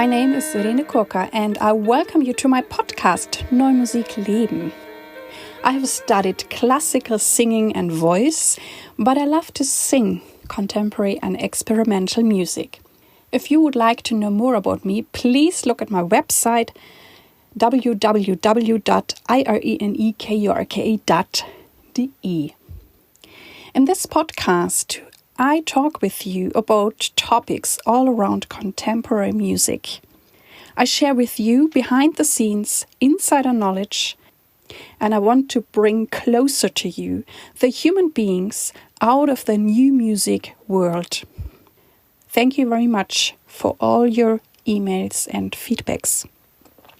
My name is Irene Kurka and I welcome you to my podcast, Neue Musik, Leben. I have studied classical singing and voice, but I love to sing contemporary and experimental music. If you would like to know more about me, please look at my website www.irenekurka.de. In this podcast, I talk with you about topics all around contemporary music. I share with you behind the scenes insider knowledge, and I want to bring closer to you the human beings out of the new music world. Thank you very much for all your emails and feedbacks.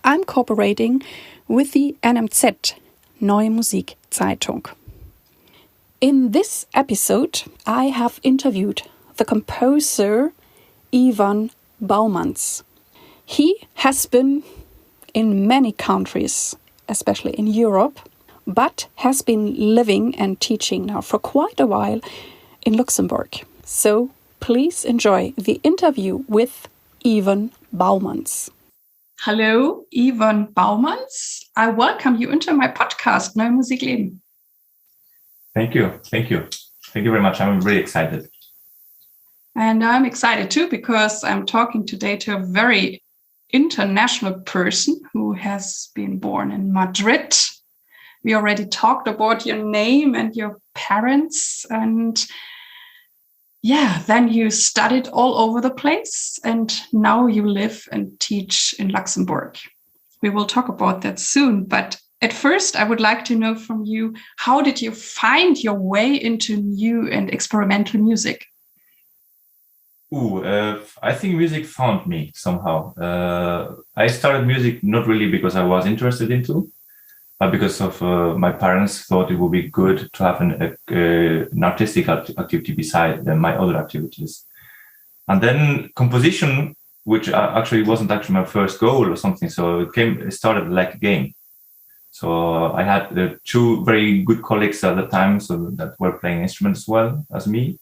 I'm cooperating with the NMZ, Neue Musik Zeitung. In this episode, I have interviewed the composer Ivan Boumans. He has been in many countries, especially in Europe, but has been living and teaching now for quite a while in Luxembourg. So please enjoy the interview with Ivan Boumans. Hello, Ivan Boumans. I welcome you into my podcast, Neue Musik, Leben. Thank you. Thank you very much. I'm really excited. And I'm excited too, because I'm talking today to a very international person who has been born in Madrid. We already talked about your name and your parents. And then you studied all over the place. And now you live and teach in Luxembourg. We will talk about that soon. But at first, I would like to know from you, how did you find your way into new and experimental music? I think music found me somehow. I started music not really because I was interested into, but because of my parents thought it would be good to have an artistic activity beside my other activities. And then composition, which actually wasn't actually my first goal or something, so it started like a game. So I had two very good colleagues at the time, so that were playing instruments as well as me.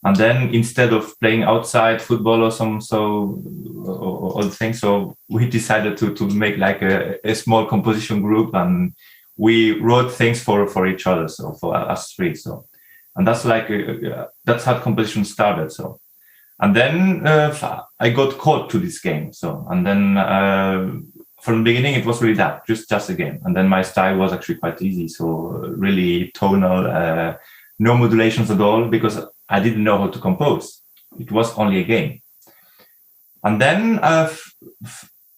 And then instead of playing outside football or other things, so we decided to make like a small composition group, and we wrote things for each other, so for us three. So, and that's that's how composition started. So, and then I got caught to this game. So, and then. From the beginning, it was really just a game. And then my style was actually quite easy. So really tonal, no modulations at all, because I didn't know how to compose. It was only a game. And then I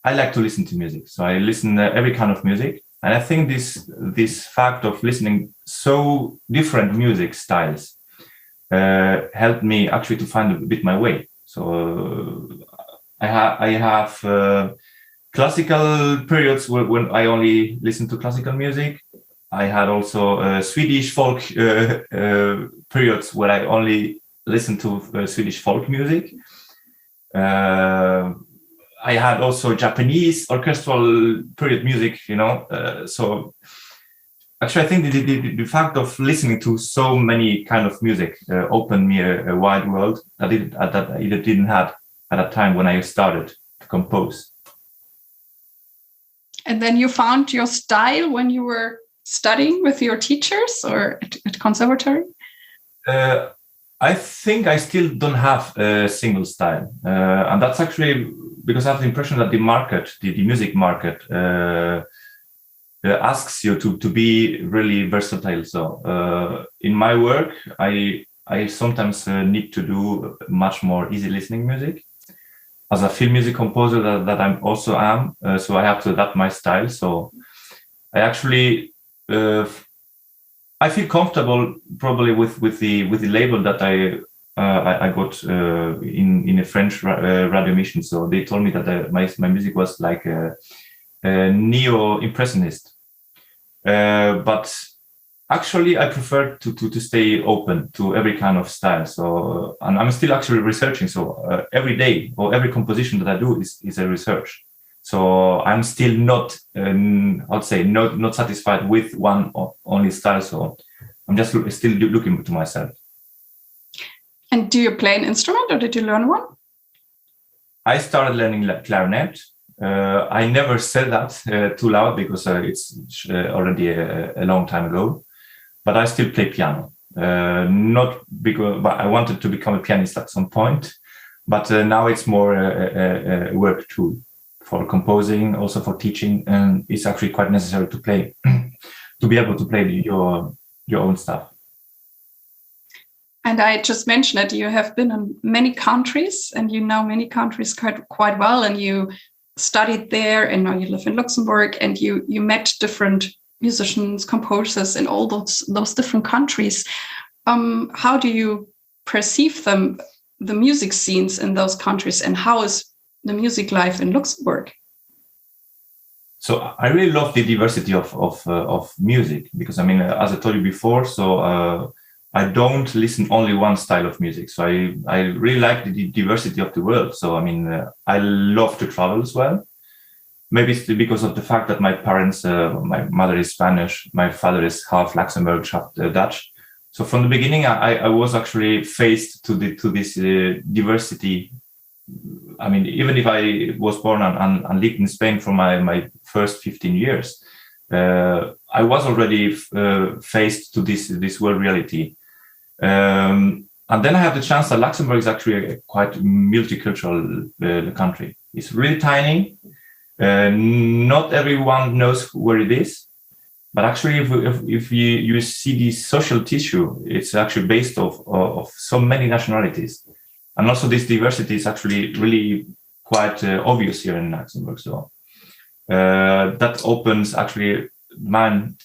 like to listen to music. So I listen to every kind of music. And I think this fact of listening so different music styles helped me actually to find a bit my way. So I have classical periods when I only listened to classical music. I had also Swedish folk periods where I only listened to Swedish folk music. I had also Japanese orchestral period music, so actually I think the fact of listening to so many kind of music opened me a wide world that I didn't have at that time when I started to compose. And then you found your style when you were studying with your teachers or at conservatory? I think I still don't have a single style. And that's actually because I have the impression that the music market, asks you to be really versatile. So in my work, I sometimes need to do much more easy listening music. As a film music composer that I also am, so I have to adapt my style. So I actually I feel comfortable probably with the label that I got in a French radio mission. So they told me that my music was like a neo-impressionist, but actually, I prefer to stay open to every kind of style. So, and I'm still actually researching. So every day or every composition that I do is a research. So I'm still not, I'd say, not satisfied with one only style. So I'm just still looking to myself. And do you play an instrument or did you learn one? I started learning clarinet. I never said that too loud because it's already a long time ago. But I still play piano. Not because but I wanted to become a pianist at some point, but now it's more a work tool for composing, also for teaching, and it's actually quite necessary to play to be able to play your own stuff. And I just mentioned that you have been in many countries, and you know many countries quite well, and you studied there, and now you live in Luxembourg, and you met different musicians, composers in all those different countries. How do you perceive the music scenes in those countries, and how is the music life in Luxembourg? So I really love the diversity of music because, I mean, as I told you before, so I don't listen only one style of music. So I really like the diversity of the world. So, I mean, I love to travel as well. Maybe it's because of the fact that my parents, my mother is Spanish, my father is half Luxembourg, half Dutch. So from the beginning, I was actually faced to this diversity. I mean, even if I was born and lived in Spain for my first 15 years, I was already faced to this world reality. And then I have the chance that Luxembourg is actually a quite multicultural country. It's really tiny. Not everyone knows where it is, but actually, if you see the social tissue, it's actually based of so many nationalities, and also this diversity is actually really quite obvious here in Luxembourg. So that opens actually mind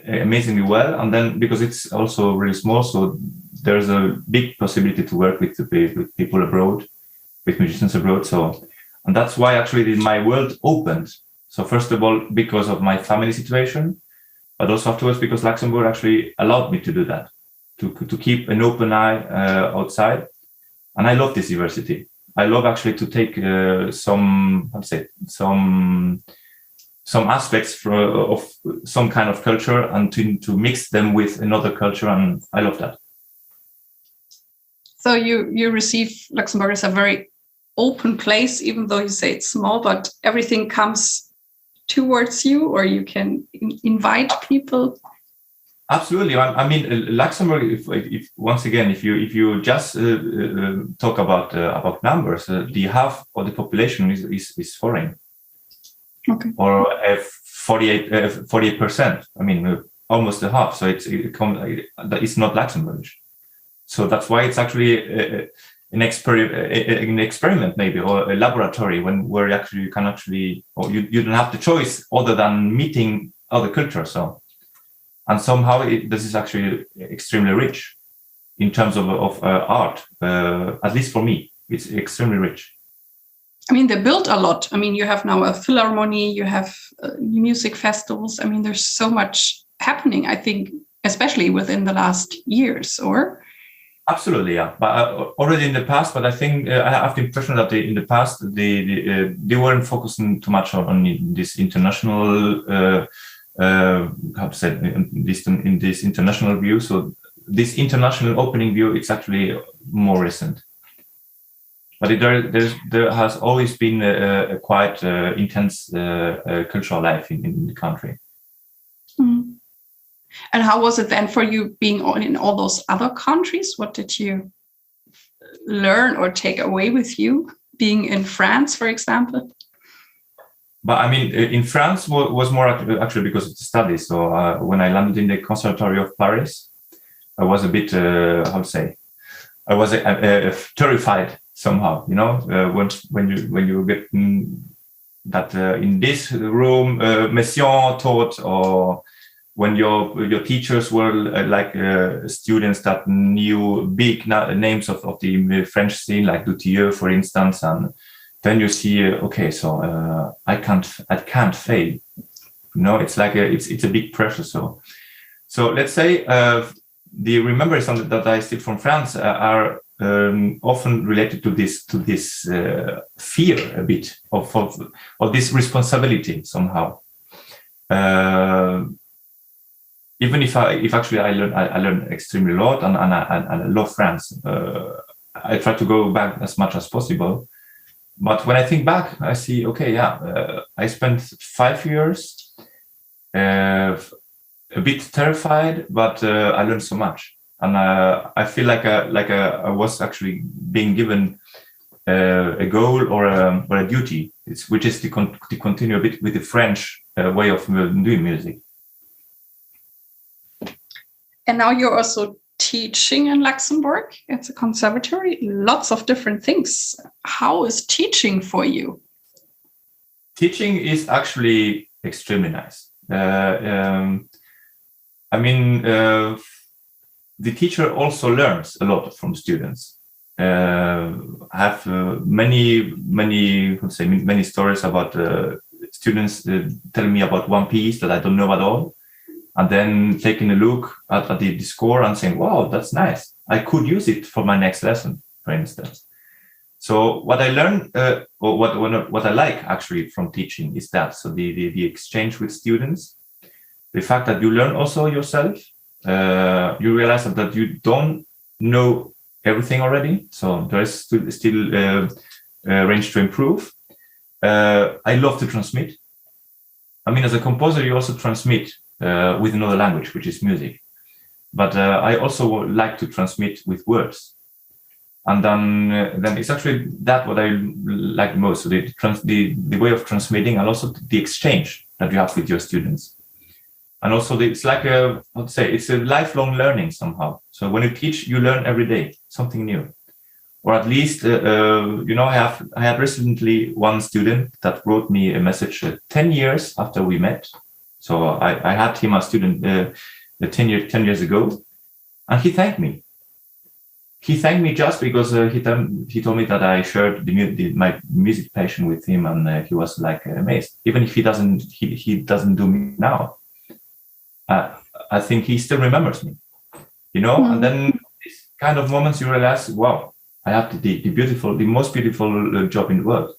amazingly well, and then because it's also really small, so there's a big possibility to work with people abroad, with musicians abroad. So. And that's why actually my world opened. So first of all, because of my family situation, but also afterwards because Luxembourg actually allowed me to do that, to keep an open eye outside. And I love this diversity. I love actually to take some aspects of some kind of culture and to mix them with another culture, and I love that. So you receive Luxembourg as a very open place, even though you say it's small, but everything comes towards you, or you can invite people. Absolutely. I mean, Luxembourg. If once again, if you just talk about numbers, the half of the population is foreign, okay, or 48%. I mean, almost the half. So it's not Luxembourg. So that's why it's actually an experiment maybe, or a laboratory where you can actually, or you don't have the choice other than meeting other cultures. So, and somehow this is actually extremely rich in terms of art. At least for me, it's extremely rich. I mean, they built a lot. I mean, you have now a philharmony, you have music festivals. I mean, there's so much happening, I think, especially within the last years, or? Absolutely, yeah. But already in the past, but I think I have the impression that in the past they weren't focusing too much on this international, how to say, in this international view. So this international opening view, it's actually more recent. But there has always been a quite intense cultural life in the country. Mm. And how was it then for you being in all those other countries? What did you learn or take away with you being in France, for example? But I mean, in France was more actually because of the studies. So when I landed in the Conservatory of Paris, I was a bit, how to say, I was terrified somehow. You know, when you get that in this room, Messiaen taught, or when your teachers were students that knew big names of the French scene, like Dutilleux, for instance, and then you see, okay, so I can't fail. You know, it's like it's a big pressure. So let's say the remembrances that I still from France are often related to this fear a bit of this responsibility somehow. Even if actually I learned extremely a lot and I love France. I try to go back as much as possible. But when I think back, I see, okay, I spent 5 years, a bit terrified, but I learned so much, and I feel like I was actually being given a goal or a duty, which is to continue a bit with the French way of doing music. And now you're also teaching in Luxembourg. It's a conservatory, lots of different things. How is teaching for you? Teaching is actually extremely nice. I mean, the teacher also learns a lot from students. I have many stories about students telling me about one piece that I don't know at all, and then taking a look at the score and saying, wow, that's nice. I could use it for my next lesson, for instance. So what I learned, or what I like actually from teaching is that, so the exchange with students, the fact that you learn also yourself, you realize that you don't know everything already. So there is still range to improve. I love to transmit. I mean, as a composer, you also transmit with another language, which is music. But I also like to transmit with words. And then it's actually that what I like most. So the way of transmitting, and also the exchange that you have with your students. And also it's like it's a lifelong learning somehow. So when you teach, you learn every day something new. Or at least, I had recently one student that wrote me a message 10 years after we met. So I had him as a student 10 years ago, and he thanked me. He thanked me just because he told me that I shared my music passion with him, and he was like amazed. Even if he doesn't do me now, I think he still remembers me. Mm-hmm. And then these kind of moments you realize, wow, I have the most beautiful job in the world,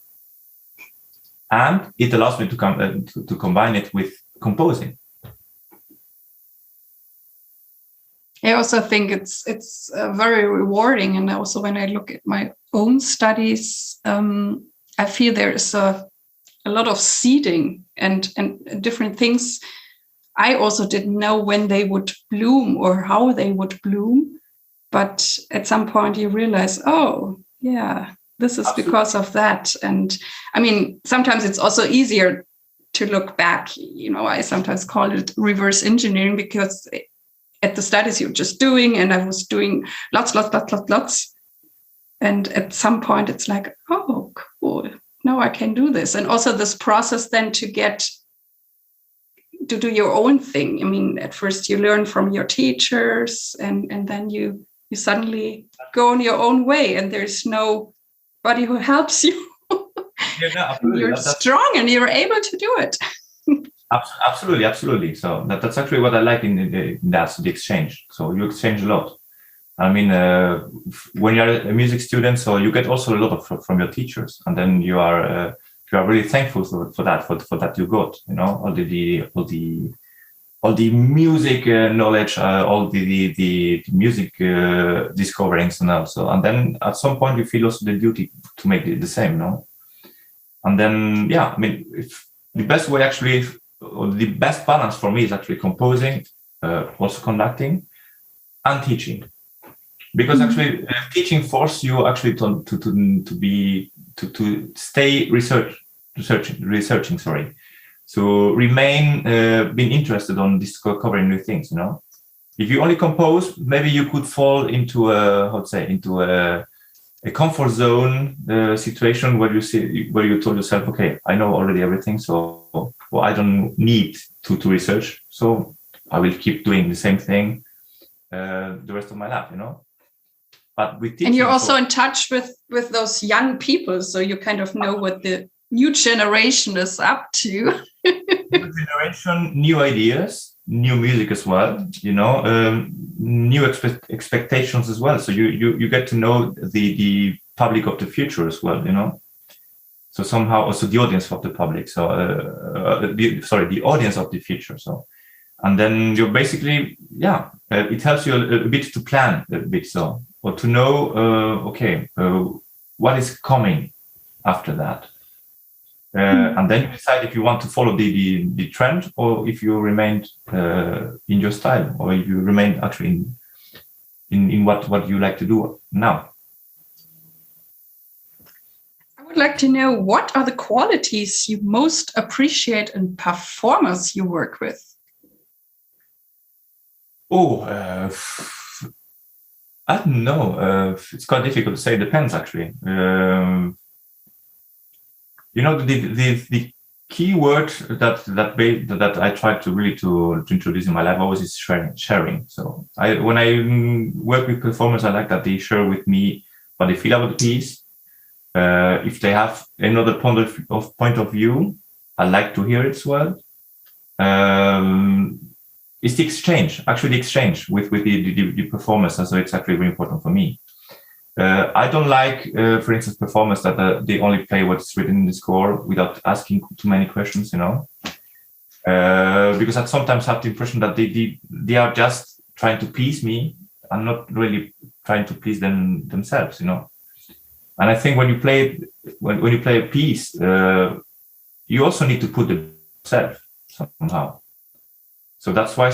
and it allows me to combine it with composing. I also think it's very rewarding, and also when I look at my own studies, I feel there is a lot of seeding and different things. I also didn't know when they would bloom or how they would bloom, but at some point you realize, oh yeah, this is Absolutely. Because of that. And I mean, sometimes it's also easier to look back. I sometimes call it reverse engineering, because at the studies you're just doing, and I was doing lots. And at some point it's like, oh, cool. Now I can do this. And also this process then to do your own thing. I mean, at first you learn from your teachers, and then you suddenly go on your own way, and there's nobody who helps you. You're strong and you're able to do it. Absolutely. So that's actually what I like in that's the exchange. So you exchange a lot. I mean, when you're a music student, so you get also a lot from your teachers, and then you are really thankful for that you got. All the music knowledge, all the music discoverings, and also, and then at some point you feel also the duty to make the same, no? And then I mean, if the best way actually. Or the best balance for me is actually composing, also conducting, and teaching, because actually teaching forces you actually to stay researching. Sorry, so remain being interested on discovering new things. If you only compose, maybe you could fall into a comfort zone situation where you told yourself, okay, I know already everything, so I don't need to research, so I will keep doing the same thing the rest of my life, But with teaching, and you're also in touch with those young people, so you kind of know what the new generation is up to. New generation, new ideas, new music as well, new expectations as well. So you get to know the public of the future as well, So somehow also the audience of the public. So the audience of the future. So, and then you're basically it helps you a bit to plan a bit, so, or to know what is coming after that. And then you decide if you want to follow the trend, or if you remain in your style, or if you remain actually in what you like to do now. I would like to know, what are the qualities you most appreciate in performers you work with? I don't know. It's quite difficult to say. It depends, actually. The key word that I try to really to introduce in my life always is sharing. So when I work with performers, I like that they share with me what they feel about the piece. If they have another point of view, I like to hear it as well. It's the exchange with the performers, and so it's actually very important for me. I don't like, for instance, performers that they only play what's written in the score without asking too many questions, because I sometimes have the impression that they are just trying to please me and not really trying to please themselves, And I think when you play a piece, you also need to put yourself somehow. So that's why.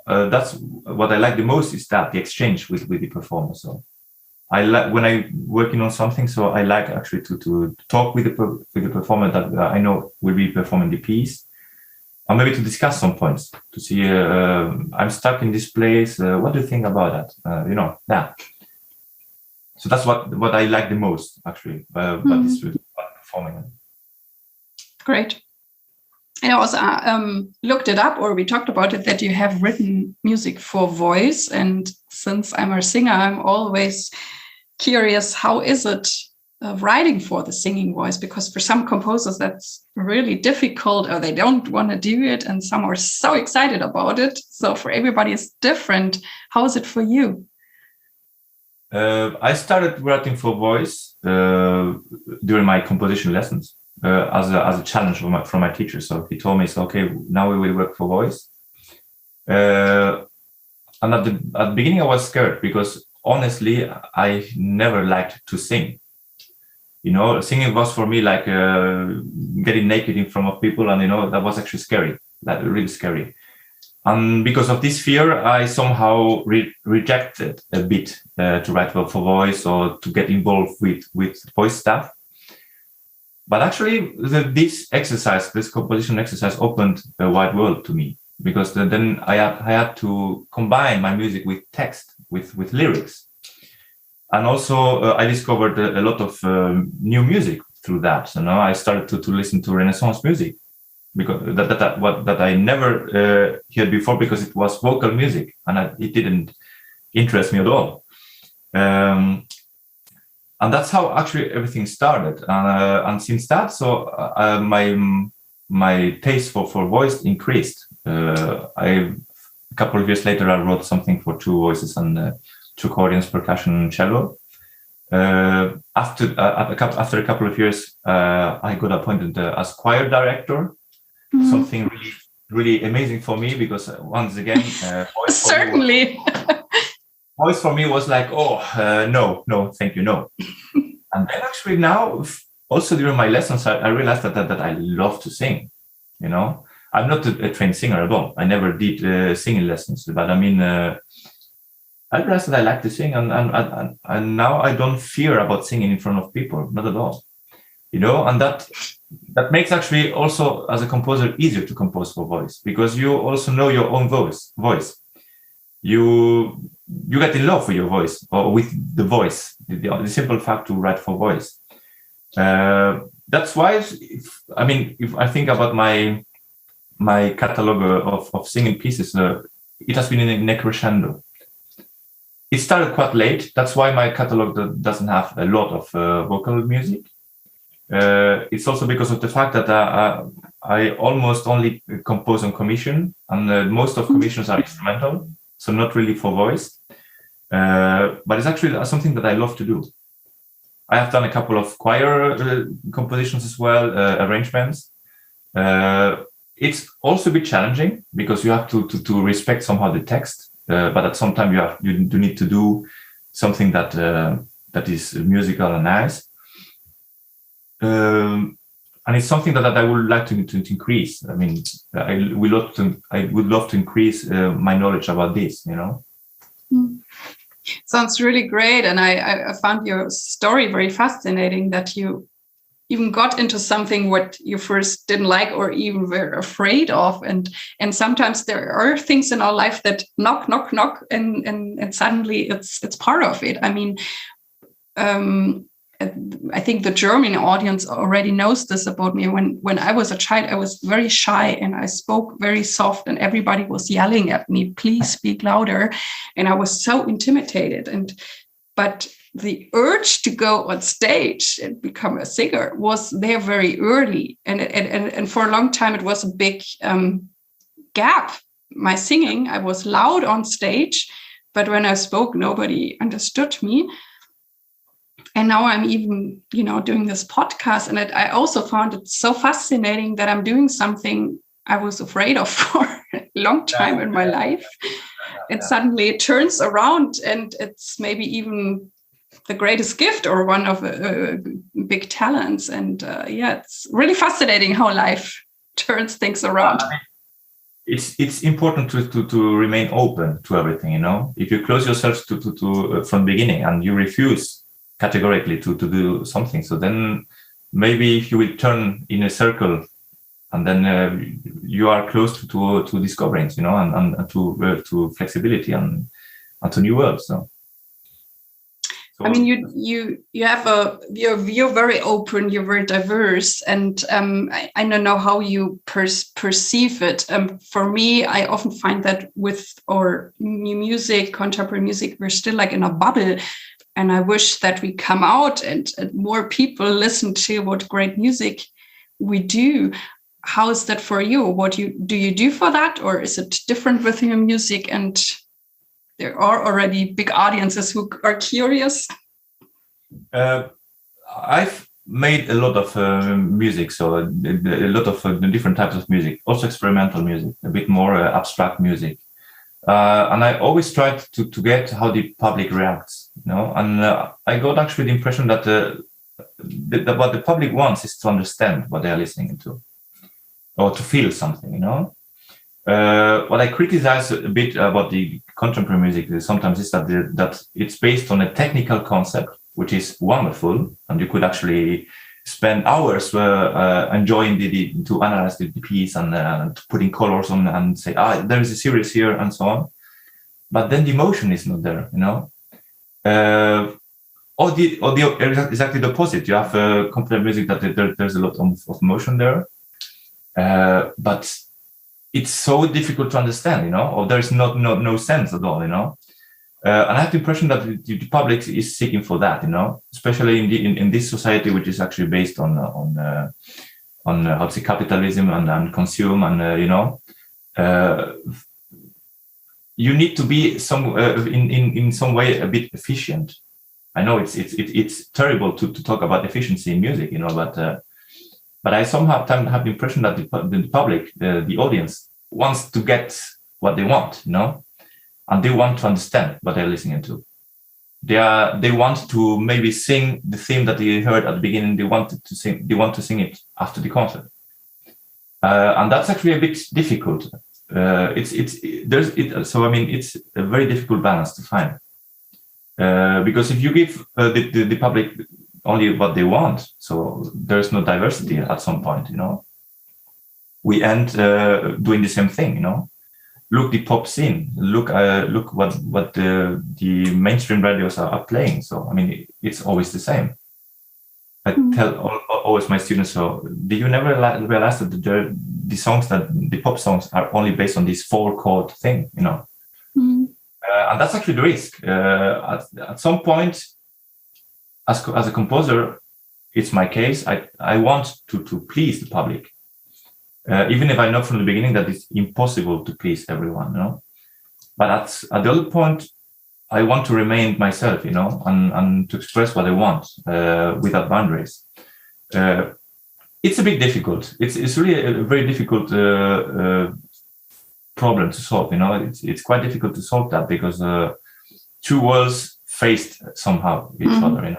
That's what I like the most, is that the exchange with the performer. So I like when I working on something. So I like actually to talk with the performer that I know will be performing the piece, and maybe to discuss some points to see. I'm stuck in this place. What do you think about that? Yeah. So that's what I like the most, actually, about this performing. Great. I also looked it up, or we talked about it, that you have written music for voice. And since I'm a singer, I'm always curious, how is it writing for the singing voice? Because for some composers, that's really difficult, or they don't want to do it. And some are so excited about it. So for everybody, it's different. How is it for you? I started writing for voice during my composition lessons. As a challenge from my teacher. So he told me, okay, now we will work for voice. And at the beginning, I was scared, because honestly, I never liked to sing. Singing was for me like getting naked in front of people, and that was actually scary, like really scary. And because of this fear, I somehow rejected a bit to write for voice or to get involved with voice stuff. But actually, this composition exercise, opened a wide world to me, because then I had to combine my music with text, with lyrics, and also I discovered a lot of new music through that. So now I started to listen to Renaissance music, because that I never heard before, because it was vocal music, and it didn't interest me at all. And that's how actually everything started. And since that, so my taste for voice increased. A couple of years later, I wrote something for two voices and two accordions, percussion, and cello. After a couple of years, I got appointed as choir director. Something really, really amazing for me, because once again, voice certainly. Voice for me was like, no, thank you, no. And then actually now, also during my lessons, I realized that I love to sing. I'm not a trained singer at all. I never did singing lessons, but I mean, I realized that I like to sing, and now I don't fear about singing in front of people, not at all. And that makes actually also, as a composer, easier to compose for voice, because you also know your own voice. You get in love with your voice, or with the voice, the simple fact to write for voice. That's why, if I think about my catalog of singing pieces, it has been in a crescendo. It started quite late. That's why my catalog doesn't have a lot of vocal music. It's also because of the fact that I almost only compose on commission, and most of commissions are instrumental. So not really for voice, but it's actually something that I love to do. I have done a couple of choir compositions as well, arrangements. It's also a bit challenging, because you have to respect somehow the text, but at some time you do need to do something that is musical and nice. and it's something that I would like to increase. I mean, I would love to increase my knowledge about this. Sounds really great, and I found your story very fascinating. That you even got into something what you first didn't like or even were afraid of, and sometimes there are things in our life that knock, and suddenly it's part of it. I mean, I think the German audience already knows this about me. When I was a child, I was very shy and I spoke very soft, and everybody was yelling at me, "Please speak louder," and I was so intimidated. But the urge to go on stage and become a singer was there very early, and for a long time it was a big gap. My singing, I was loud on stage, but when I spoke, nobody understood me. And now I'm even, doing this podcast, and I also found it so fascinating that I'm doing something I was afraid of for a long time in my life. And suddenly it turns around, and it's maybe even the greatest gift or one of big talents. And it's really fascinating how life turns things around. It's important to remain open to everything. If you close yourself to from the beginning and you refuse categorically to do something, so then maybe if you will turn in a circle, and then you are close to discovering, and to flexibility and to new worlds. So I mean, you have you're very open, you're very diverse, and I don't know how you perceive it. For me, I often find that with our new music, contemporary music, we're still like in a bubble. And I wish that we come out and more people listen to what great music we do. How is that for you? What do you do for that? Or is it different with your music? And there are already big audiences who are curious. I've made a lot of music, so a lot of different types of music, also experimental music, a bit more abstract music. And I always tried to get how the public reacts, and I got actually the impression that what the public wants is to understand what they are listening to, or to feel something, What I criticize a bit about the contemporary music sometimes is that it's based on a technical concept, which is wonderful, and you could actually spend hours enjoying to analyze the piece and putting colors on and say, there is a series here and so on. But then the emotion is not there, or exactly the opposite. You have contemporary music that there's a lot of emotion there, but it's so difficult to understand, or there's no sense at all, and I have the impression that the public is seeking for that, especially in this society, which is actually based on how to say capitalism and consume, and you need to be in some way a bit efficient. I know it's terrible to talk about efficiency in music, but I somehow have the impression that the public, the audience, wants to get what they want, and they want to understand what they're listening to. They want to maybe sing the theme that they heard at the beginning. They want to sing it after the concert, and that's actually a bit difficult. So I mean, it's a very difficult balance to find, because if you give the public only what they want, so there's no diversity at some point. We end doing the same thing. Look the pop scene. Look what the mainstream radios are playing. So I mean, it's always the same. I tell always my students. So do you never realize that the songs, that the pop songs, are only based on this 4-chord thing? And that's actually the risk. At some point, as a composer, it's my case. I want to please the public. Even if I know from the beginning that it's impossible to please everyone, But at the other point, I want to remain myself, and to express what I want without boundaries. It's a bit difficult. It's really a very difficult problem to solve. It's quite difficult to solve that, because two worlds faced somehow each other.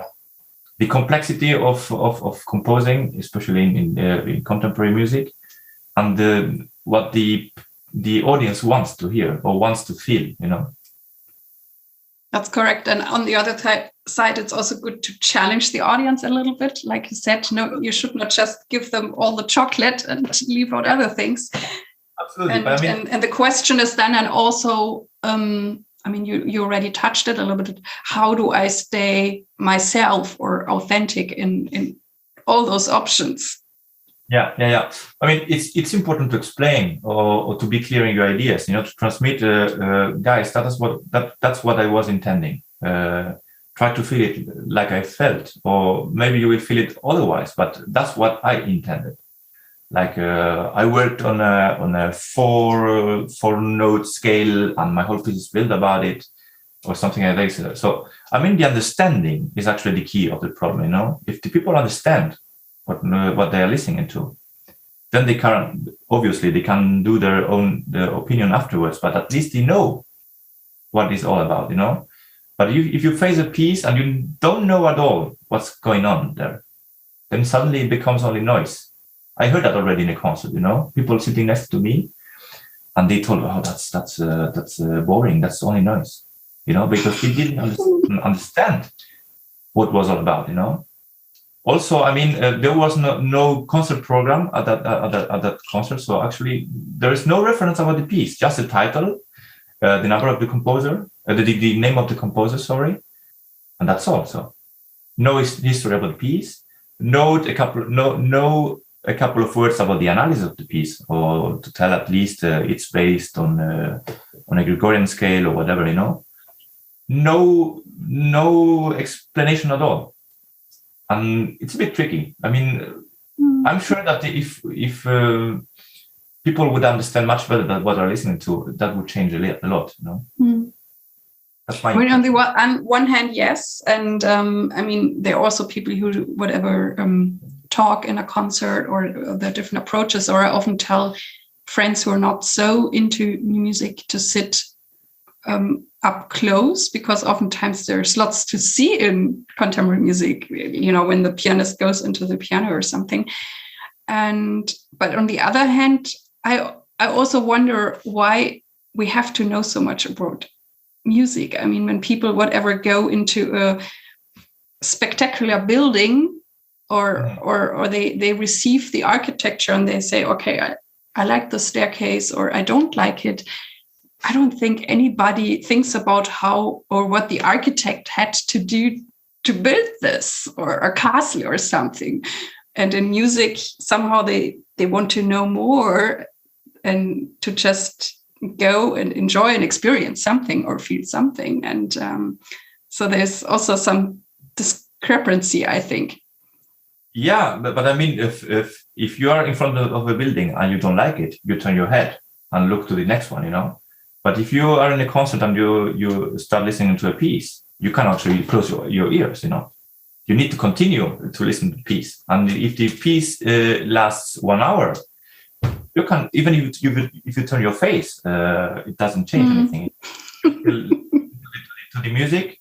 the complexity of composing, especially in contemporary music, and what the audience wants to hear or wants to feel, That's correct. And on the other side, it's also good to challenge the audience a little bit. Like you said, no, you should not just give them all the chocolate and leave out other things. Absolutely. And the question is then, and also, you already touched it a little bit. How do I stay myself or authentic in all those options? Yeah. It's important to explain or to be clear in your ideas. To transmit, guys. That's what I was intending. Try to feel it like I felt, or maybe you will feel it otherwise. But that's what I intended. Like I worked on a four note scale, and my whole piece is built about it, or something like that. So the understanding is actually the key of the problem. If the people understand what they are listening to, then they can do their opinion afterwards. But at least they know what it's all about. But if you face a piece and you don't know at all what's going on there, then suddenly it becomes only noise. I heard that already in a concert, people sitting next to me, and they told me, "Oh, that's boring. That's only noise," because they didn't understand what was all about, Also, there was no concert program at that concert, so actually there is no reference about the piece, just the title, the number of the composer, the name of the composer, sorry, and that's all. So, no history about the piece. A couple of words about the analysis of the piece, or to tell at least it's based on a Gregorian scale or whatever, No explanation at all, and it's a bit tricky. I'm sure that if people would understand much better than what they're listening to, that would change a lot. That's my. On the one hand, yes, and there are also people who talk in a concert or the different approaches, or I often tell friends who are not so into music to sit up close, because oftentimes there's lots to see in contemporary music, when the pianist goes into the piano or something. But on the other hand, I also wonder why we have to know so much about music. When people go into a spectacular building, or they receive the architecture and they say, okay, I like the staircase, or I don't like it. I don't think anybody thinks about how or what the architect had to do to build this, or a castle or something. And in music, somehow they want to know more and to just go and enjoy and experience something or feel something. And so there's also some discrepancy, I think. Yeah, but if you are in front of a building and you don't like it, you turn your head and look to the next one, But if you are in a concert and you start listening to a piece, you can actually close your ears, You need to continue to listen to the piece. And if the piece lasts 1 hour, you can, even if you turn your face, it doesn't change anything. To the music.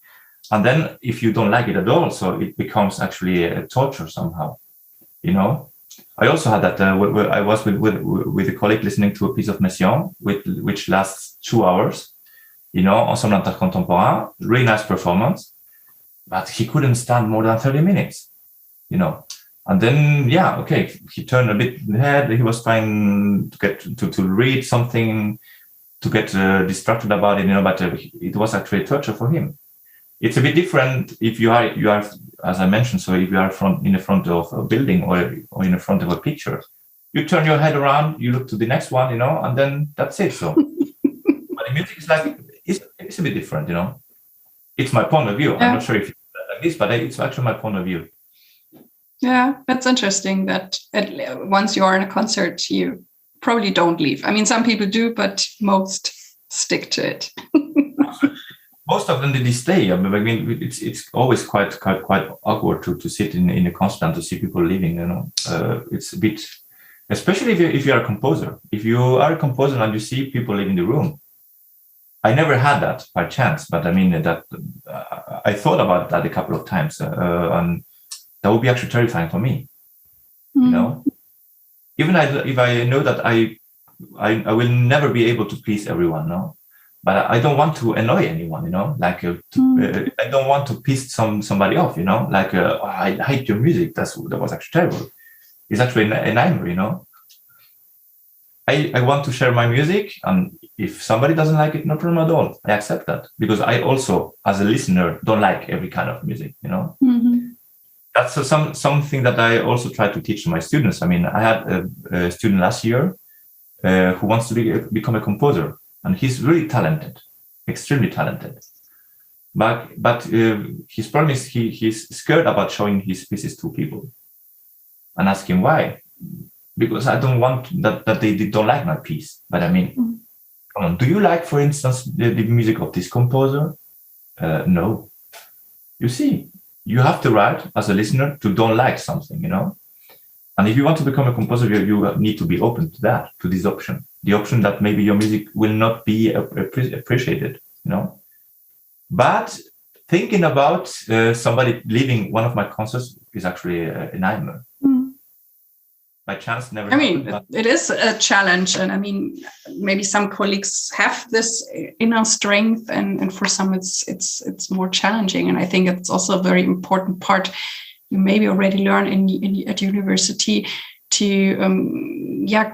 And then if you don't like it at all, so it becomes actually a torture somehow, I also had that where I was with a colleague listening to a piece of Messiaen, which lasts 2 hours, ensemble intercontemporain, really nice performance, but he couldn't stand more than 30 minutes, And then, he turned a bit the head. He was trying to get to read something, to get distracted about it, but it was actually torture for him. It's a bit different if you are, as I mentioned. So if you are in the front of a building or in the front of a picture, you turn your head around, you look to the next one, and then that's it. So, but in music, it's a bit different, It's my point of view. I'm not sure if it's like this, but it's actually my point of view. Yeah, that's interesting. That once you are in a concert, you probably don't leave. Some people do, but most stick to it. Most of them did stay. It's always quite awkward to sit in a concert and to see people leaving. It's a bit, especially if you are a composer. If you are a composer and you see people leaving the room, I never had that by chance. But that I thought about that a couple of times, and that would be actually terrifying for me. You know, even if I know that I will never be able to please everyone, no. But I don't want to annoy anyone, you know. Like I don't want to piss somebody off, you know. Like oh, I hate your music. That was actually terrible. It's actually a nightmare, you know. I want to share my music, and if somebody doesn't like it, no problem at all. I accept that, because I also, as a listener, don't like every kind of music, you know. That's something that I also try to teach my students. I mean, I had a student last year who wants to become a composer, and he's really talented, extremely talented. But his problem is he's scared about showing his pieces to people, and ask him why. Because I don't want that they don't like my piece. But I mean, come on, do you like, for instance, the music of this composer? No. You see, you have the right as a listener to don't like something, you know. And if you want to become a composer, you need to be open to that, to this option. The option that maybe your music will not be appreciated, you know. But thinking about somebody leaving one of my concerts is actually a nightmare. By chance, never. I mean, it is a challenge, and I mean, maybe some colleagues have this inner strength, and for some it's more challenging. And I think it's also a very important part you maybe already learn at university to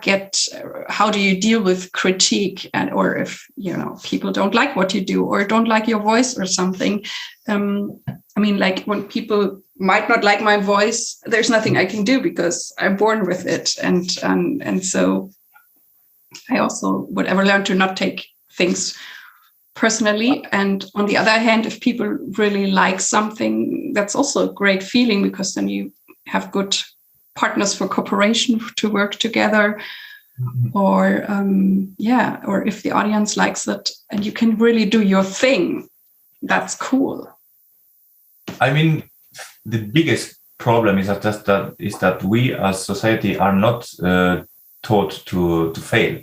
get how do you deal with critique, and or if people don't like what you do or don't like your voice or something. I mean, like when people might not like my voice, there's nothing I can do because I'm born with it, and so I also would ever learn to not take things personally. And on the other hand, if people really like something, that's also a great feeling, because then you have good partners for cooperation to work together. Or or if the audience likes it and you can really do your thing, that's cool. I mean, the biggest problem is that we as society are not taught to fail.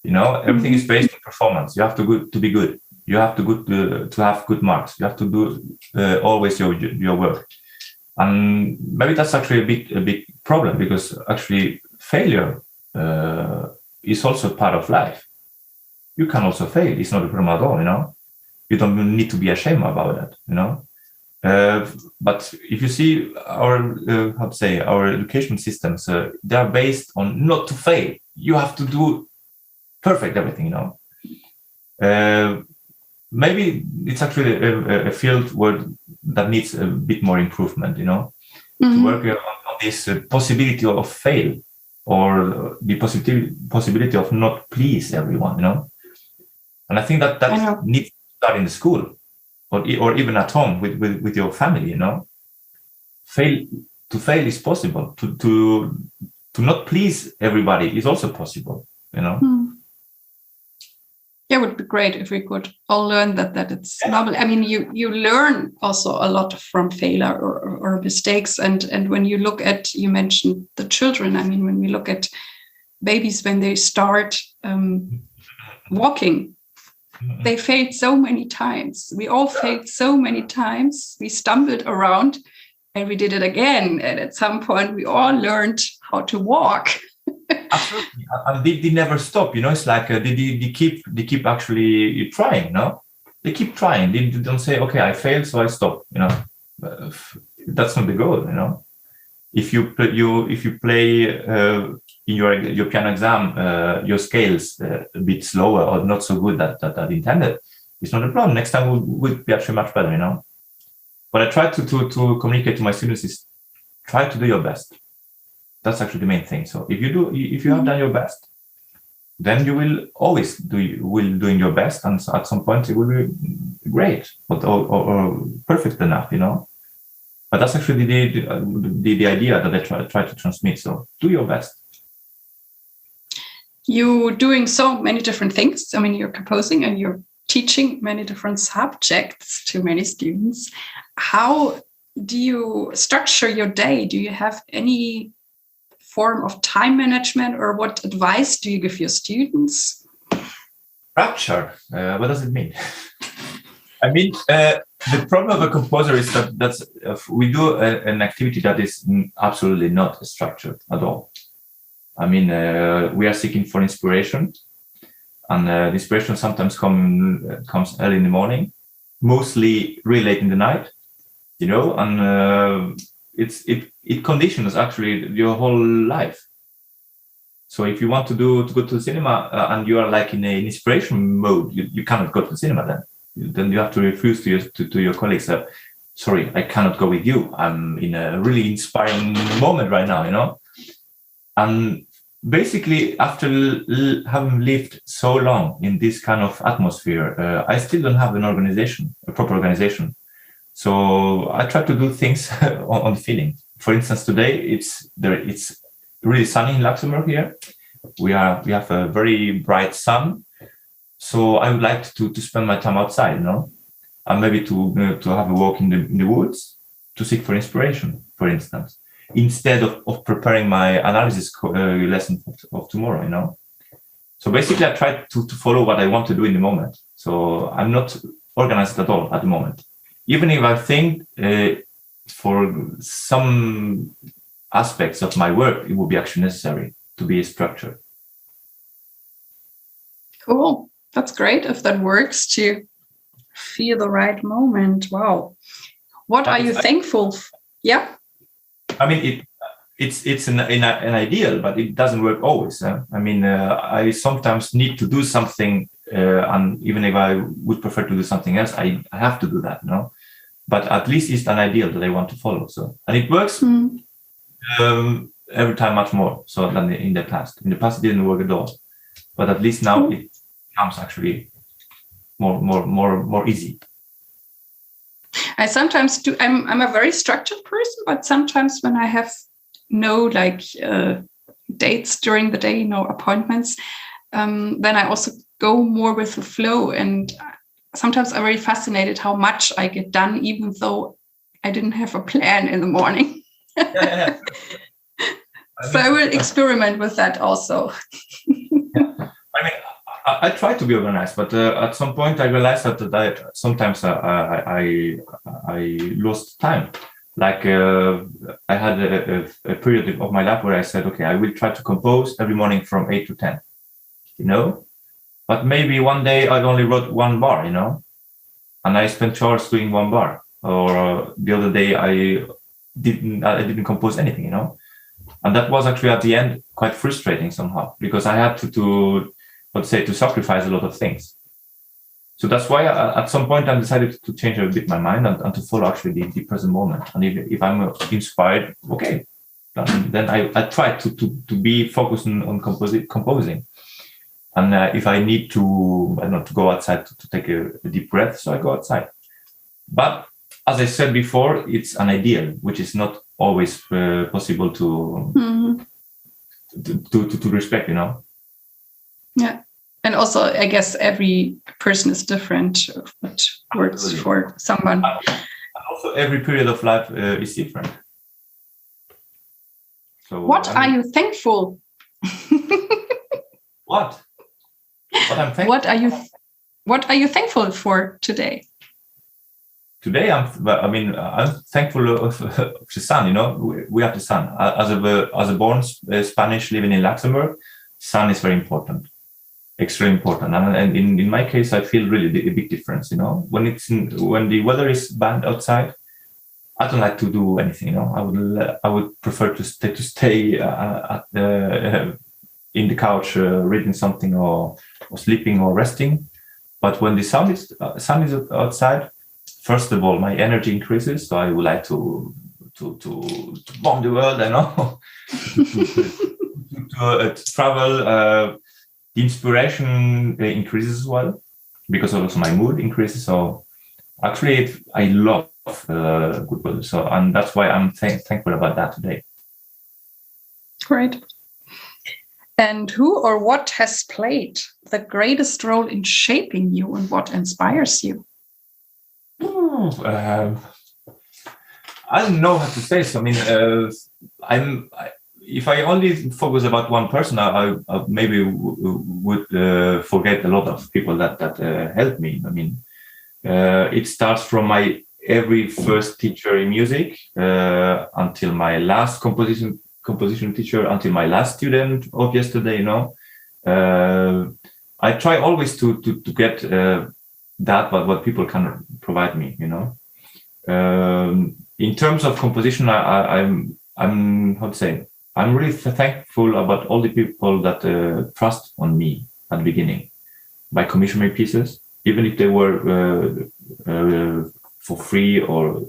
You know, everything is based on performance. You have to be good. You have to have good marks. You have to do always your work. And maybe that's actually a big problem, because actually failure is also part of life. You can also fail. It's not a problem at all, you know. You don't need to be ashamed about that, you know. But if you see our our education systems, they are based on not to fail. You have to do perfect everything, you know. Maybe it's actually a field that needs a bit more improvement, you know, to work on this possibility of fail, or the possibility of not please everyone, you know. And I think that needs to start in the school, or even at home with your family, you know. To fail is possible. To not please everybody is also possible, you know. Yeah, it would be great if we could all learn that it's normal. I mean, you learn also a lot from failure or mistakes. And when you look at, you mentioned the children. I mean, when we look at babies, when they start walking, they failed so many times. We all failed so many times. We stumbled around and we did it again. And at some point, we all learned how to walk. Absolutely, and they never stop. You know, it's like they keep actually trying. No, they keep trying. They don't say, "Okay, I failed, so I stop." You know, that's not the goal. You know, if you play in your piano exam, your scales a bit slower or not so good that intended, it's not a problem. Next time will be actually much better. You know, what I try to communicate to my students is try to do your best. That's actually the main thing. So if you have done your best, then you will always doing your best, and at some point it will be great, or perfect enough, you know. But that's actually the idea that I try to transmit. So do your best. You're doing so many different things. I mean, you're composing and you're teaching many different subjects to many students. How do you structure your day? Do you have any form of time management, or what advice do you give your students? Structure. What does it mean? I mean, The problem of a composer is that we do an activity that is absolutely not structured at all. I mean, we are seeking for inspiration, and inspiration sometimes comes early in the morning, mostly really late in the night, and it conditions actually your whole life. So if you want to go to the cinema and you are like in an inspiration mode, you cannot go to the cinema then. Then you have to refuse to your colleagues that, sorry, I cannot go with you. I'm in a really inspiring moment right now, And basically, after having lived so long in this kind of atmosphere, I still don't have a proper organization. So I try to do things on feeling. For instance, today it's really sunny in Luxembourg here. We have a very bright sun. So I would like to spend my time outside, and maybe to have a walk in the woods to seek for inspiration, for instance, instead of preparing my analysis lesson of tomorrow, So basically, I try to follow what I want to do in the moment. So I'm not organized at all at the moment, even if I think for some aspects of my work, it would be actually necessary to be structured. Cool. That's great if that works to feel the right moment. Wow. What are you thankful for? Yeah. I mean, it's an ideal, but it doesn't work always. I mean, I sometimes need to do something, and even if I would prefer to do something else, I have to do that, But at least it's an ideal that I want to follow. So, and it works every time much more so than in the past. In the past, it didn't work at all, but at least now it becomes actually more easy. I sometimes do. I'm a very structured person, but sometimes when I have no dates during the day, no appointments, then I also go more with the flow. And sometimes I'm very fascinated how much I get done, even though I didn't have a plan in the morning. Yeah. So I will experiment with that also. I mean, I try to be organized, but at some point I realized that sometimes I lost time. Like I had a period of my life where I said, okay, I will try to compose every morning from 8 to 10, But maybe one day I only wrote one bar, and I spent 2 hours doing one bar. Or the other day I didn't compose anything, And that was actually at the end quite frustrating somehow, because I had to sacrifice a lot of things. So that's why at some point I decided to change a bit my mind and to follow actually the present moment. And if I'm inspired, okay, then I try to be focused on composing. And if I need to go outside to take a deep breath, so I go outside. But as I said before, it's an ideal, which is not always possible to respect, Yeah. And also, I guess every person is different. What works for someone. Also, every period of life is different. So, what are you thankful? What I'm thankful. What are you thankful for today? Today, I'm thankful of the sun. We have the sun. As a born Spanish living in Luxembourg, sun is very important. Extremely important, and in my case, I feel really a big difference. When the weather is bad outside, I don't like to do anything. I would prefer to stay in the couch reading something or sleeping or resting. But when the sun is outside, first of all, my energy increases, so I would like to bomb the world. to travel. The inspiration increases as well, because also my mood increases. So actually, I love good weather. So, and that's why I'm thankful about that today. Great. And who or what has played the greatest role in shaping you, and what inspires you? I don't know how to say so. I mean, if I only focus about one person, I maybe would forget a lot of people that helped me. I mean, It starts from my every first teacher in music until my last composition teacher, until my last student of yesterday. I try always to get that what people can provide me. In terms of composition, I'm how to say, I'm really thankful about all the people that trust on me at the beginning by commissioning pieces, even if they were for free or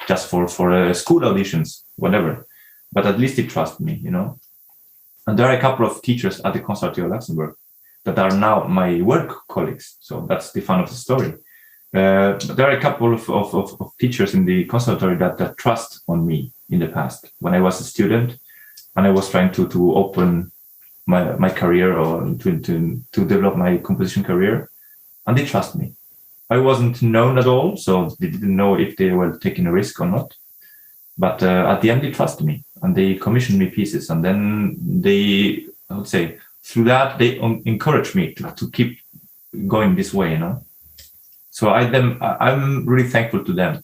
just for school auditions, whatever. But at least they trust me, And there are a couple of teachers at the Conservatoire of Luxembourg that are now my work colleagues. So that's the fun of the story. There are a couple of teachers in the conservatory that trust on me in the past when I was a student and I was trying to open my career or to develop my composition career, and they trust me. I wasn't known at all, so they didn't know if they were taking a risk or not. But at the end, they trusted me and they commissioned me pieces, and then they, I would say, through that they encouraged me to keep going this way, So I'm really thankful to them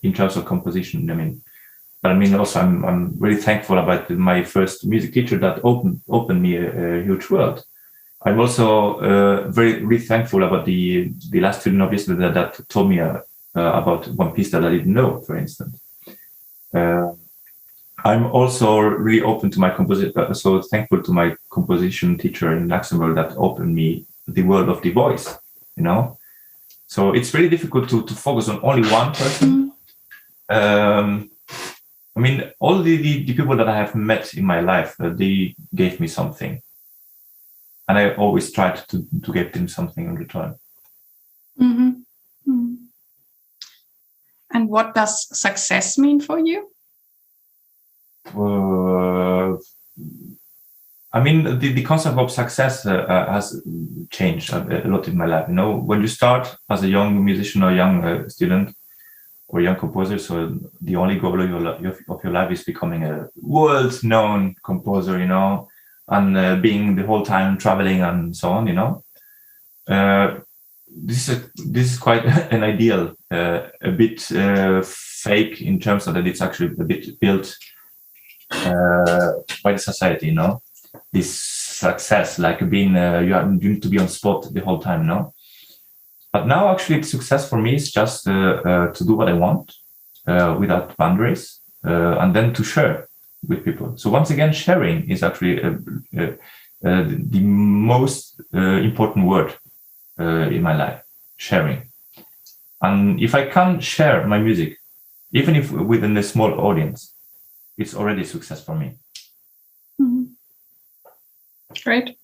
in terms of composition. Also I'm really thankful about my first music teacher that opened me a huge world. I'm also really thankful about the last student of yesterday that told me about one piece that I didn't know, for instance. I'm also really open to my so thankful to my composition teacher in Luxembourg that opened me the world of the voice, So it's really difficult to focus on only one person. All the people that I have met in my life, they gave me something. And I always tried to give them something in return. Mm-hmm. Mm-hmm. And what does success mean for you? The concept of success has changed a lot in my life. When you start as a young musician or young student or young composer, so the only goal of your life is becoming a world-known composer, and being the whole time traveling and so on, this is quite an ideal, a bit fake in terms of that it's actually a bit built by the society, this success, like being you need to be on spot the whole time, But now actually success for me is just to do what I want without boundaries, and then to share with people. So once again, sharing is actually the most important word in my life, sharing. And if I can share my music, even if within a small audience, it's already success for me. Mm-hmm. Great.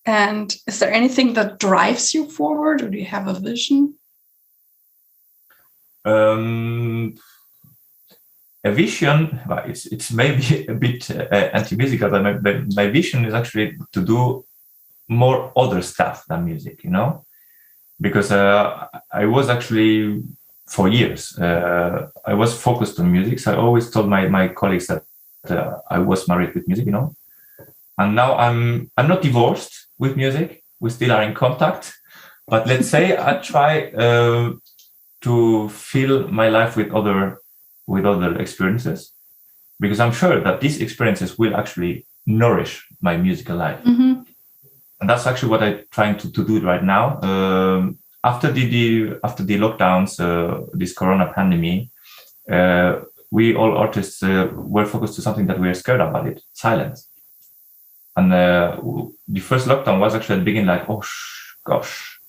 And is there anything that drives you forward, or do you have a vision? A vision, well, it's maybe a bit anti-musical, but my vision is actually to do more other stuff than music, because I was actually for years I was focused on music. So I always told my colleagues that I was married with music, and now I'm not divorced with music. We still are in contact, but let's say I try to fill my life with other experiences, because I'm sure that these experiences will actually nourish my musical life. Mm-hmm. And that's actually what I'm trying to do right now. After the lockdowns, this Corona pandemic, we all artists were focused to something that we are scared about it: silence. And the first lockdown was actually at the beginning like, gosh,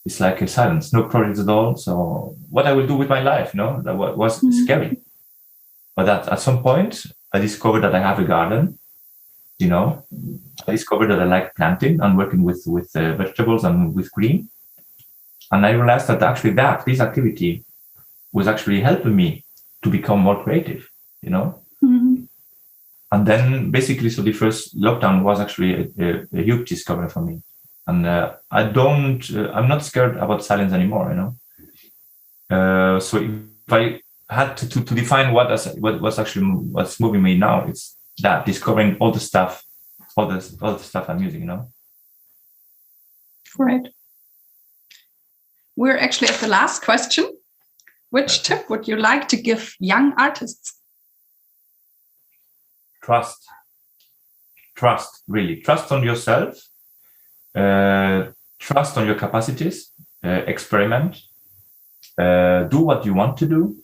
it's like a silence, no projects at all. So what I will do with my life, that was scary. But at some point, I discovered that I have a garden. I discovered that I like planting and working with vegetables and with green. And I realized that actually this activity was actually helping me to become more creative, Mm-hmm. And then basically, so the first lockdown was actually a huge discovery for me. And I'm not scared about silence anymore, So if I had to define what's moving me now, it's that discovering all the stuff I'm using, Right. we're actually at the last question. Which tip would you like to give young artists? Trust, really. Trust on yourself. Trust on your capacities. Experiment. Do what you want to do.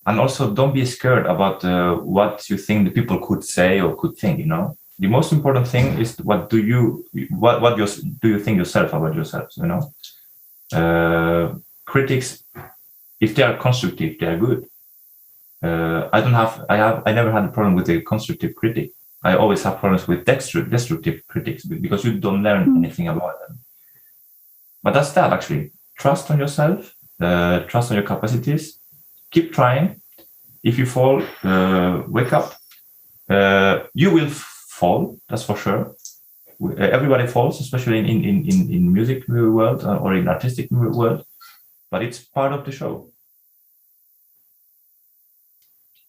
And also don't be scared about what you think the people could say or could think, you know. The most important thing is do you think yourself about yourself, you know. Critics, if they are constructive, they are good. I never had a problem with a constructive critic. I always have problems with destructive critics because you don't learn anything about them. But that's that, actually. Trust on yourself, trust on your capacities, keep trying. If you fall, wake up. You will fall, that's for sure. Everybody falls, especially in music world or in artistic world, but it's part of the show.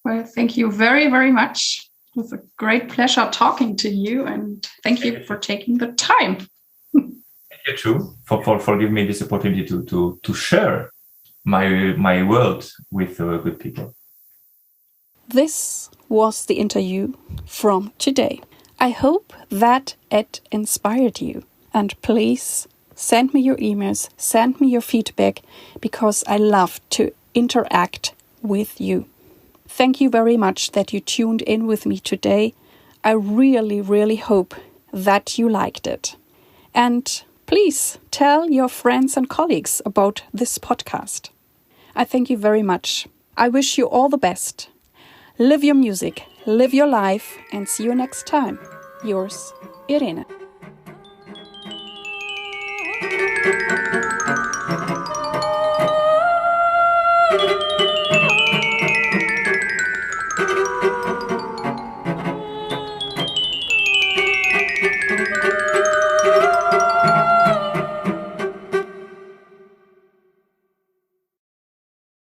Well, thank you very, very much. It was a great pleasure talking to you, and thank you for taking the time. Thank you too for giving me this opportunity to share my world with good people. This was the interview from today. I hope that it inspired you, and please send me your emails, send me your feedback, because I love to interact with you. Thank you very much that you tuned in with me today. I really, really hope that you liked it. And please tell your friends and colleagues about this podcast. I thank you very much. I wish you all the best. Live your music, live your life, and see you next time. Yours, Irene.